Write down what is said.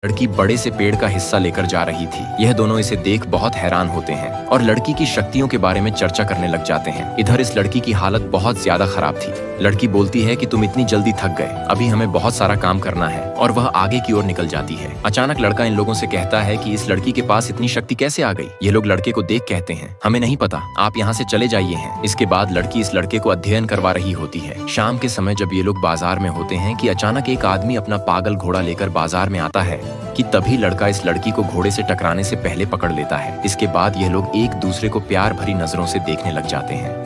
लड़की बड़े से पेड़ का हिस्सा लेकर जा रही थी। यह दोनों इसे देख बहुत हैरान होते हैं और लड़की की शक्तियों के बारे में चर्चा करने लग जाते हैं। इधर इस लड़की की हालत बहुत ज्यादा खराब थी। लड़की बोलती है कि तुम इतनी जल्दी थक गए, अभी हमें बहुत सारा काम करना है, और वह आगे की ओर निकल जाती है। अचानक लड़का इन लोगों से कहता है कि इस लड़की के पास इतनी शक्ति कैसे आ गई। ये लोग लड़के को देख कहते हैं, हमें नहीं पता, आप यहाँ से चले जाइए हैं। इसके बाद लड़की इस लड़के को अध्ययन करवा रही होती है। शाम के समय जब ये लोग बाजार में होते हैं कि अचानक एक आदमी अपना पागल घोड़ा लेकर बाजार में आता है कि तभी लड़का इस लड़की को घोड़े से टकराने से पहले पकड़ लेता है। इसके बाद यह लोग एक दूसरे को प्यार भरी नजरों से देखने लग जाते हैं।